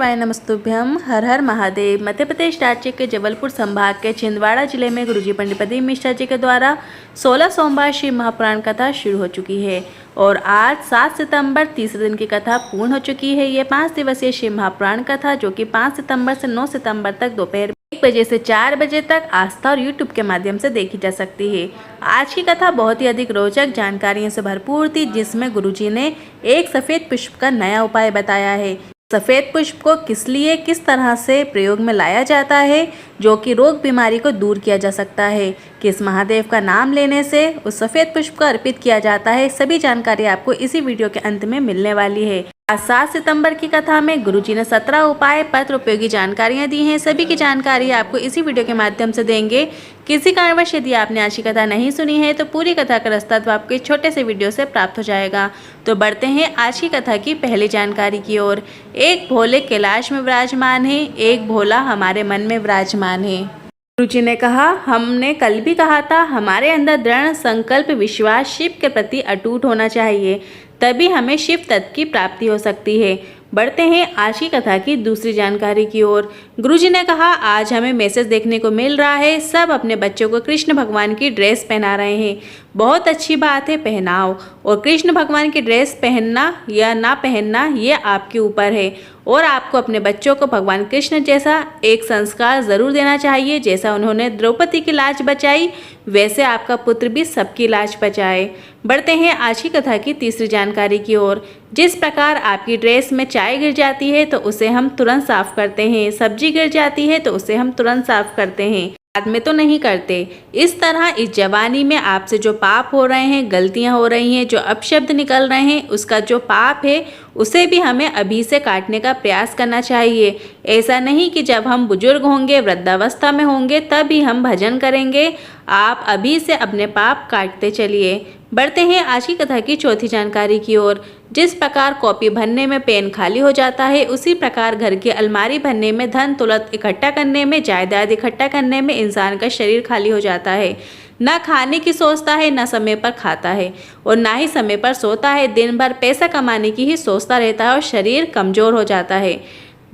शिवाय नमस्तुभ्यम। हर हर महादेव। मध्य प्रदेश राज्य के जबलपुर संभाग के छिंदवाड़ा जिले में गुरुजी पंडित प्रदीप मिश्रा जी के द्वारा 16 सोमवार शिव महापुराण कथा शुरू हो चुकी है और आज 7 सितंबर तीसरे दिन की कथा पूर्ण हो चुकी है। ये 5 दिवसीय शिव महापुराण कथा जो कि 5 सितंबर से 9 सितंबर तक दोपहर 1 बजे से 4 बजे तक आस्था और यूट्यूब के माध्यम से देखी जा सकती है। आज की कथा बहुत ही अधिक रोचक जानकारियों से भरपूर थी, जिसमें गुरुजी ने एक सफ़ेद पुष्प का नया उपाय बताया है। सफ़ेद पुष्प को किस लिए किस तरह से प्रयोग में लाया जाता है जो कि रोग बीमारी को दूर किया जा सकता है, किस महादेव का नाम लेने से उस सफ़ेद पुष्प को अर्पित किया जाता है, सभी जानकारी आपको इसी वीडियो के अंत में मिलने वाली है। आज 7 सितंबर की कथा में गुरुजी ने 17 उपाय पत्र उपयोगी जानकारियां दी हैं। सभी की जानकारी आपको इसी वीडियो के माध्यम से देंगे। किसी कारणवश यदि आपने आज की कथा नहीं सुनी है तो पूरी कथा का रास्ता आपके छोटे से वीडियो से प्राप्त हो जाएगा। तो बढ़ते हैं आज की कथा की पहली जानकारी की ओर। एक भोले कैलाश में विराजमान है, एक भोला हमारे मन में विराजमान है। गुरुजी ने कहा, हमने कल भी कहा था हमारे अंदर दृढ़ संकल्प विश्वास शिव के प्रति अटूट होना चाहिए, तभी हमें शिव तत्व की प्राप्ति हो सकती है। बढ़ते हैं आज की कथा की दूसरी जानकारी की ओर। गुरुजी ने कहा, आज हमें मैसेज देखने को मिल रहा है, सब अपने बच्चों को कृष्ण भगवान की ड्रेस पहना रहे हैं। बहुत अच्छी बात है, पहनाओ। और कृष्ण भगवान की ड्रेस पहनना या ना पहनना ये आपके ऊपर है और आपको अपने बच्चों को भगवान कृष्ण जैसा एक संस्कार ज़रूर देना चाहिए। जैसा उन्होंने द्रौपदी की लाज बचाई वैसे आपका पुत्र भी सबकी लाज बचाए। बढ़ते हैं आज की कथा की तीसरी जानकारी की ओर। जिस प्रकार आपकी ड्रेस में चाय गिर जाती है तो उसे हम तुरंत साफ करते हैं, सब्जी गिर जाती है तो उसे हम तुरंत साफ करते हैं, बाद में तो नहीं करते। इस तरह इस जवानी में आपसे जो पाप हो रहे हैं, गलतियां हो रही हैं, जो अपशब्द निकल रहे हैं, उसका जो पाप है उसे भी हमें अभी से काटने का प्रयास करना चाहिए। ऐसा नहीं कि जब हम बुजुर्ग होंगे, वृद्धावस्था में होंगे, तभी हम भजन करेंगे। आप अभी से अपने पाप काटते चलिए। बढ़ते हैं आज की कथा की चौथी जानकारी की ओर। जिस प्रकार कॉपी भरने में पेन खाली हो जाता है, उसी प्रकार घर की अलमारी भरने में, धन दौलत इकट्ठा करने में, जायदाद इकट्ठा करने में इंसान का शरीर खाली हो जाता है। ना खाने की सोचता है, ना समय पर खाता है और ना ही समय पर सोता है। दिन भर पैसा कमाने की ही सोचता रहता है और शरीर कमज़ोर हो जाता है।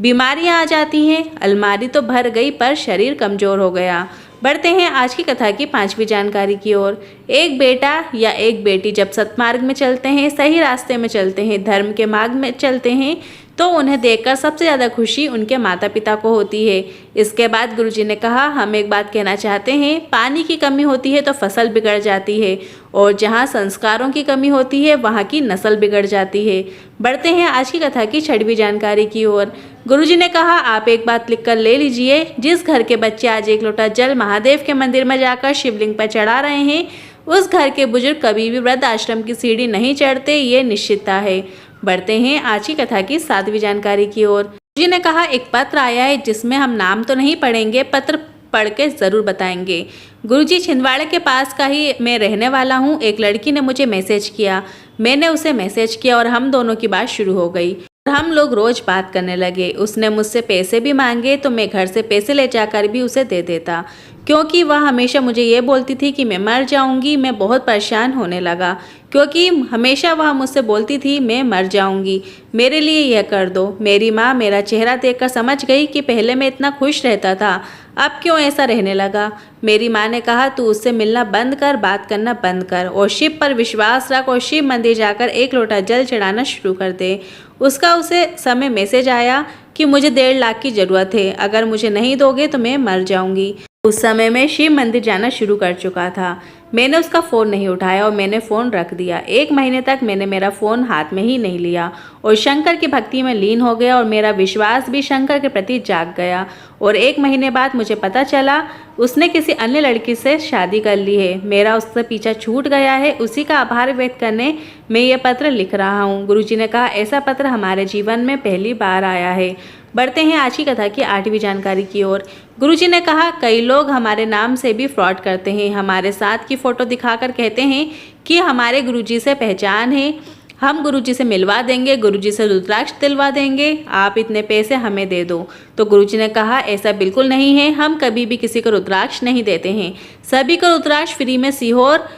बीमारियां आ जाती हैं। अलमारी तो भर गई पर शरीर कमज़ोर हो गया। बढ़ते हैं आज की कथा की पांचवी जानकारी की ओर। एक बेटा या एक बेटी जब सत्मार्ग में चलते हैं, सही रास्ते में चलते हैं, धर्म के मार्ग में चलते हैं, तो उन्हें देखकर सबसे ज़्यादा खुशी उनके माता पिता को होती है। इसके बाद गुरुजी ने कहा, हम एक बात कहना चाहते हैं, पानी की कमी होती है तो फसल बिगड़ जाती है और जहाँ संस्कारों की कमी होती है वहाँ की नस्ल बिगड़ जाती है। बढ़ते हैं आज की कथा की छठवीं जानकारी की ओर। गुरुजी ने कहा, आप एक बात लिख कर ले लीजिए, जिस घर के बच्चे आज 1 लोटा जल महादेव के मंदिर में जाकर शिवलिंग पर चढ़ा रहे हैं, उस घर के बुजुर्ग कभी भी वृद्ध आश्रम की सीढ़ी नहीं चढ़ते, ये निश्चितता है। बढ़ते हैं आज की कथा की 7वीं जानकारी की ओर। गुरुजी ने कहा, एक पत्र आया है जिसमें हम नाम तो नहीं पढ़ेंगे, पत्र पढ़ के ज़रूर बताएंगे। गुरुजी, छिंदवाड़ा के पास का ही मैं रहने वाला हूँ। एक लड़की ने मुझे मैसेज किया, मैंने उसे मैसेज किया और हम दोनों की बात शुरू हो गई। हम लोग रोज़ बात करने लगे। उसने मुझसे पैसे भी मांगे तो मैं घर से पैसे ले जाकर भी उसे दे देता, क्योंकि वह हमेशा मुझे ये बोलती थी कि मैं मर जाऊंगी। मैं बहुत परेशान होने लगा क्योंकि हमेशा वह मुझसे बोलती थी मैं मर जाऊंगी, मेरे लिए यह कर दो। मेरी माँ मेरा चेहरा देखकर समझ गई कि पहले मैं इतना खुश रहता था, अब क्यों ऐसा रहने लगा। मेरी माँ ने कहा, तू उससे मिलना बंद कर, बात करना बंद कर और शिव पर विश्वास रख और शिव मंदिर जाकर 1 लोटा जल चढ़ाना शुरू कर दे। उसका उसे समय मैसेज आया कि मुझे 1.5 लाख की ज़रूरत है, अगर मुझे नहीं दोगे तो मैं मर जाऊंगी। उस समय मैं शिव मंदिर जाना शुरू कर चुका था। मैंने उसका फ़ोन नहीं उठाया और मैंने फ़ोन रख दिया। 1 महीने तक मैंने मेरा फ़ोन हाथ में ही नहीं लिया और शंकर की भक्ति में लीन हो गया और मेरा विश्वास भी शंकर के प्रति जाग गया। और 1 महीने बाद मुझे पता चला उसने किसी अन्य लड़की से शादी कर ली है। मेरा उससे पीछा छूट गया है। उसी का आभार व्यक्त करने मैं ये पत्र लिख रहा हूँ। गुरुजी ने कहा, ऐसा पत्र हमारे जीवन में पहली बार आया है। बढ़ते हैं आज की कथा की 8वीं जानकारी की ओर। गुरुजी ने कहा, कई लोग हमारे नाम से भी फ्रॉड करते हैं। हमारे साथ की फ़ोटो दिखाकर कहते हैं कि हमारे गुरुजी से पहचान है, हम गुरुजी से मिलवा देंगे, गुरुजी से रुद्राक्ष दिलवा देंगे, आप इतने पैसे हमें दे दो। तो गुरुजी ने कहा, ऐसा बिल्कुल नहीं है, हम कभी भी किसी को रुद्राक्ष नहीं देते हैं। सभी को रुद्राक्ष फ्री में सीहोर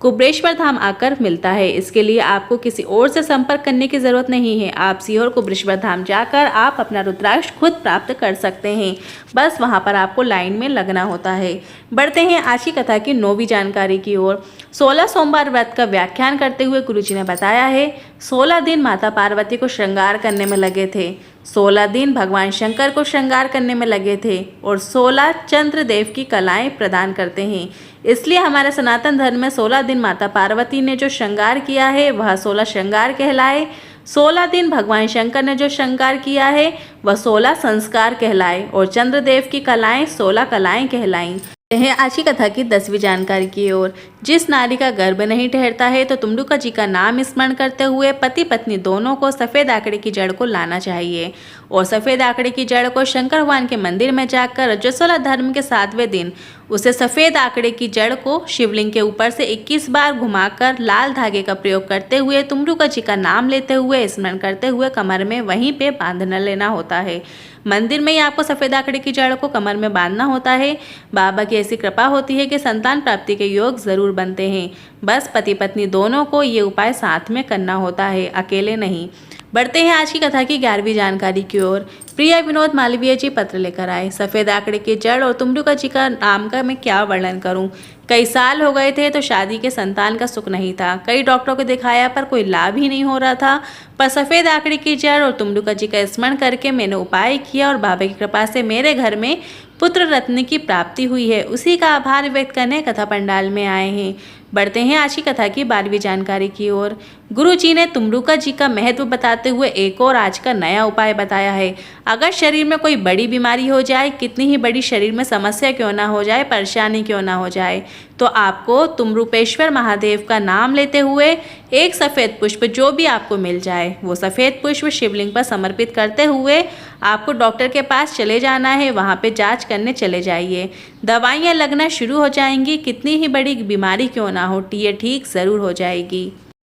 कुबरेश्वर धाम आकर मिलता है। इसके लिए आपको किसी और से संपर्क करने की जरूरत नहीं है। आप सीहोर कुबरेश्वर धाम जाकर आप अपना रुद्राक्ष खुद प्राप्त कर सकते हैं। बस वहां पर आपको लाइन में लगना होता है। बढ़ते हैं आज की कथा की 9वीं जानकारी की ओर। 16 सोमवार व्रत का व्याख्यान करते हुए गुरुजी ने बताया है, 16 दिन माता पार्वती को श्रृंगार करने में लगे थे, 16 दिन भगवान शंकर को श्रृंगार करने में लगे थे और 16 चंद्रदेव की कलाएं प्रदान करते हैं। इसलिए हमारे सनातन धर्म में 16 दिन माता पार्वती ने जो श्रृंगार किया है वह 16 श्रृंगार कहलाए। 16 दिन भगवान शंकर ने जो श्रृंगार किया है वह 16 संस्कार कहलाए और चंद्रदेव की कलाएं 16 कलाएं कहलाईं। आज की कथा की 10वीं जानकारी की ओर। जिस नारी का गर्भ नहीं ठहरता है तो तुमरुका जी का नाम स्मरण करते हुए पति पत्नी दोनों को सफ़ेद आंकड़े की जड़ को लाना चाहिए और सफ़ेद आंकड़े की जड़ को शंकर भगवान के मंदिर में जाकर रजस्वला धर्म के 7वें दिन उसे सफ़ेद आंकड़े की जड़ को शिवलिंग के ऊपर से 21 बार घुमाकर लाल धागे का प्रयोग करते हुए तुमरुका जी का नाम लेते हुए स्मरण करते हुए कमर में वहीं पे बांधना लेना होता है। मंदिर में ही आपको सफ़ेद आंकड़े की जड़ को कमर में बांधना होता है। बाबा की ऐसी कृपा होती है कि संतान प्राप्ति के योग जरूर बनते हैं। बस पति पत्नी दोनों को ये उपाय साथ में करना होता है, अकेले नहीं। बढ़ते हैं आज की कथा की 11वीं जानकारी की ओर। प्रिया विनोद मालवीय जी पत्र लेकर आए। सफ़ेद आंकड़े की जड़ और तुमरुका जी का नाम का मैं क्या वर्णन करूं। कई साल हो गए थे तो शादी के संतान का सुख नहीं था। कई डॉक्टरों को दिखाया पर कोई लाभ ही नहीं हो रहा था। पर सफ़ेद आंकड़े की जड़ और तुमरुका जी का स्मरण करके मैंने उपाय किया और बाबा की कृपा से मेरे घर में पुत्र रत्न की प्राप्ति हुई है। उसी का आभार व्यक्त करने कथा पंडाल में आए हैं। बढ़ते हैं आज की कथा की 12वीं जानकारी की ओर। गुरु जी ने तुमरुका जी का महत्व बताते हुए एक और आज का नया उपाय बताया है। अगर शरीर में कोई बड़ी बीमारी हो जाए, कितनी ही बड़ी शरीर में समस्या क्यों ना हो जाए, परेशानी क्यों ना हो जाए, तो आपको तुमरूपेश्वर महादेव का नाम लेते हुए एक सफ़ेद पुष्प जो भी आपको मिल जाए वो सफ़ेद पुष्प शिवलिंग पर समर्पित करते हुए आपको डॉक्टर के पास चले जाना है। वहाँ पे जांच करने चले जाइए। दवाइयाँ लगना शुरू हो जाएंगी। कितनी ही बड़ी बीमारी क्यों ना हो, ये ठीक ज़रूर हो जाएगी।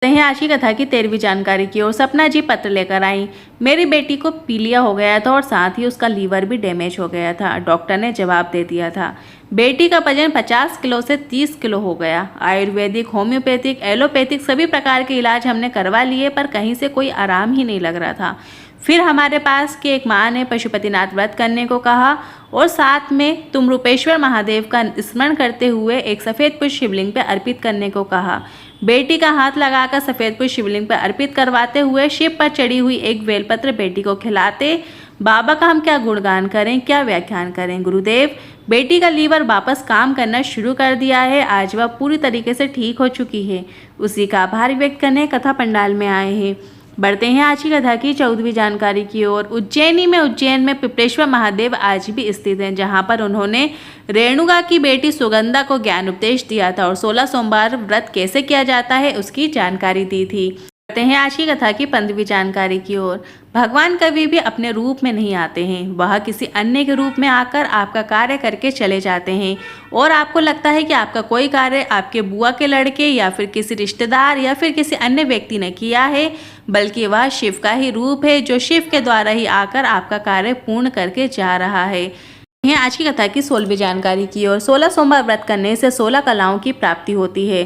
आज की कथा की 13वीं जानकारी की ओर। सपना जी पत्र लेकर आई। मेरी बेटी को पीलिया हो गया था और साथ ही उसका लीवर भी डैमेज हो गया था। डॉक्टर ने जवाब दे दिया था। बेटी का वजन 50 किलो से 30 किलो हो गया। आयुर्वेदिक, होम्योपैथिक, एलोपैथिक सभी प्रकार के इलाज हमने करवा लिए पर कहीं से कोई आराम ही नहीं लग रहा था। फिर हमारे पास की एक माँ ने पशुपतिनाथ व्रत करने को कहा और साथ में तुमरूपेश्वर महादेव का स्मरण करते हुए एक सफ़ेद पुष्प शिवलिंग पर अर्पित करने को कहा। बेटी का हाथ लगाकर सफ़ेद पुष्प शिवलिंग पर अर्पित करवाते हुए शिव पर चढ़ी हुई एक बेलपत्र बेटी को खिलाते। बाबा का हम क्या गुणगान करें, क्या व्याख्यान करें। गुरुदेव, बेटी का लीवर वापस काम करना शुरू कर दिया है। आज वह पूरी तरीके से ठीक हो चुकी है। उसी का आभार व्यक्त करने कथा पंडाल में आए हैं। बढ़ते हैं आज की कथा की 14वीं जानकारी की ओर। उज्जैन में पिपलेश्वर महादेव आज भी स्थित हैं, जहां पर उन्होंने रेणुका की बेटी सुगंधा को ज्ञान उपदेश दिया था और 16 सोमवार व्रत कैसे किया जाता है उसकी जानकारी दी थी। बढ़ते हैं आज की कथा की 15वीं जानकारी की ओर। भगवान कभी भी अपने रूप में नहीं आते हैं, वह किसी अन्य के रूप में आकर आपका कार्य करके चले जाते हैं और आपको लगता है कि आपका कोई कार्य आपके बुआ के लड़के या फिर किसी रिश्तेदार या फिर किसी अन्य व्यक्ति ने किया है, बल्कि वह शिव का ही रूप है जो शिव के द्वारा ही आकर आपका कार्य पूर्ण करके जा रहा है। आज की कथा की 16वीं जानकारी की ओर। 16 सोमवार व्रत करने से 16 कलाओं की प्राप्ति होती है।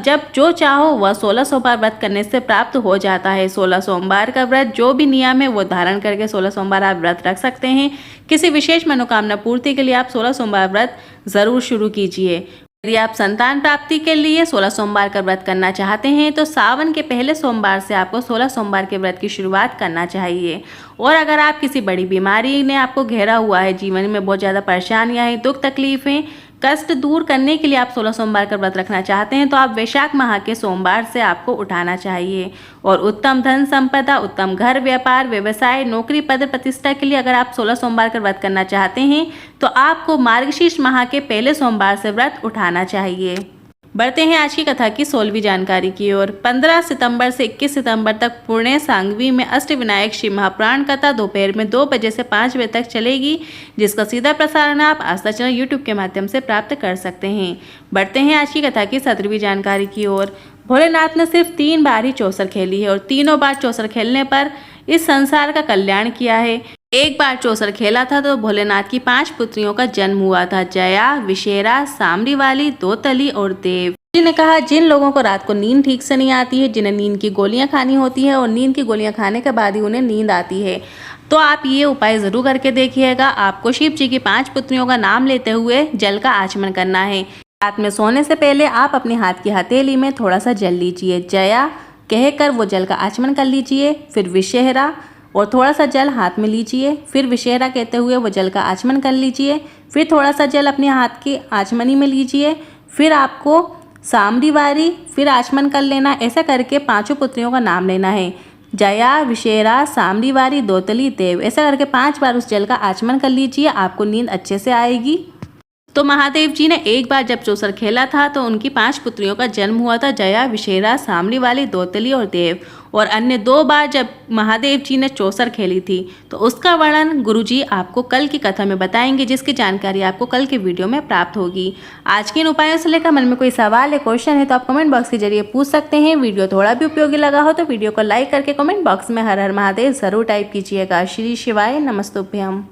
जब जो चाहो वह 16 सोमवार व्रत करने से प्राप्त हो जाता है। 16 सोमवार का व्रत जो भी नियम है वो धारण करके 16 सोमवार आप व्रत रख सकते हैं। किसी विशेष मनोकामना पूर्ति के लिए आप 16 सोमवार व्रत ज़रूर शुरू कीजिए। यदि आप संतान प्राप्ति के लिए 16 सोमवार का व्रत करना चाहते हैं तो सावन के पहले सोमवार से आपको 16 सोमवार के व्रत की शुरुआत करना चाहिए। और अगर आप किसी बड़ी बीमारी ने आपको घेरा हुआ है, जीवन में बहुत ज़्यादा परेशानियां हैं, दुख तकलीफें, कष्ट दूर करने के लिए आप 16 सोमवार का व्रत रखना चाहते हैं तो आप वैशाख माह के सोमवार से आपको उठाना चाहिए। और उत्तम धन संपदा, उत्तम घर, व्यापार, व्यवसाय, नौकरी, पद प्रतिष्ठा के लिए अगर आप 16 सोमवार का व्रत करना चाहते हैं तो आपको मार्गशीर्ष माह के पहले सोमवार से व्रत उठाना चाहिए। बढ़ते हैं आज की कथा की 16वीं जानकारी की ओर। 15 सितंबर से 21 सितंबर तक पुणे सांगवी में अष्टविनायक शिव महापुराण कथा दोपहर में 2 बजे से 5 बजे तक चलेगी, जिसका सीधा प्रसारण आप आस्था चैनल यूट्यूब के माध्यम से प्राप्त कर सकते हैं। बढ़ते हैं आज की कथा की 17वीं जानकारी की ओर। भोलेनाथ ने सिर्फ 3 बार ही चौसर खेली है और तीनों बार चौसर खेलने पर इस संसार का कल्याण किया है। एक बार चौसर खेला था तो भोलेनाथ की 5 पुत्रियों का जन्म हुआ था, जया, विशेरा, सामरी वाली, दोतली और देव। जी ने कहा जिन लोगों को रात को नींद ठीक से नहीं आती है, जिन्हें नींद की गोलियां खानी होती है और नींद की गोलियां खाने के बाद ही उन्हें नींद आती है, तो आप ये उपाय ज़रूर करके देखिएगा। आपको शिव जी की 5 पुत्रियों का नाम लेते हुए जल का आचमन करना है। रात में सोने से पहले आप अपने हाथ की हथेली में थोड़ा सा जल लीजिए, जया कहकर वो जल का आचमन कर लीजिए। फिर विषहरा और थोड़ा सा जल हाथ में लीजिए, फिर विषहरा कहते हुए वो जल का आचमन कर लीजिए। फिर थोड़ा सा जल अपने हाथ की आचमनी में लीजिए। फिर आपको सामरी वारी फिर आचमन कर लेना। ऐसा करके 5 पुत्रियों का नाम लेना है, जया, विषहरा, सामरी वारी, दोतली, देव। ऐसा करके 5 बार उस जल का आचमन कर लीजिए, आपको नींद अच्छे से आएगी। तो महादेव जी ने एक बार जब चौसर खेला था तो उनकी 5 पुत्रियों का जन्म हुआ था, जया, विषहरा, सामरी वाली, दोतली और देव। और अन्य 2 बार जब महादेव जी ने चौसर खेली थी तो उसका वर्णन गुरुजी आपको कल की कथा में बताएंगे, जिसकी जानकारी आपको कल के वीडियो में प्राप्त होगी। आज के इन उपायों से लेकर मन में कोई सवाल या क्वेश्चन है तो आप कमेंट बॉक्स के जरिए पूछ सकते हैं। वीडियो थोड़ा भी उपयोगी लगा हो तो वीडियो को लाइक करके कमेंट बॉक्स में हर हर महादेव जरूर टाइप कीजिएगा। श्री शिवाय नमस्तुभ्यम।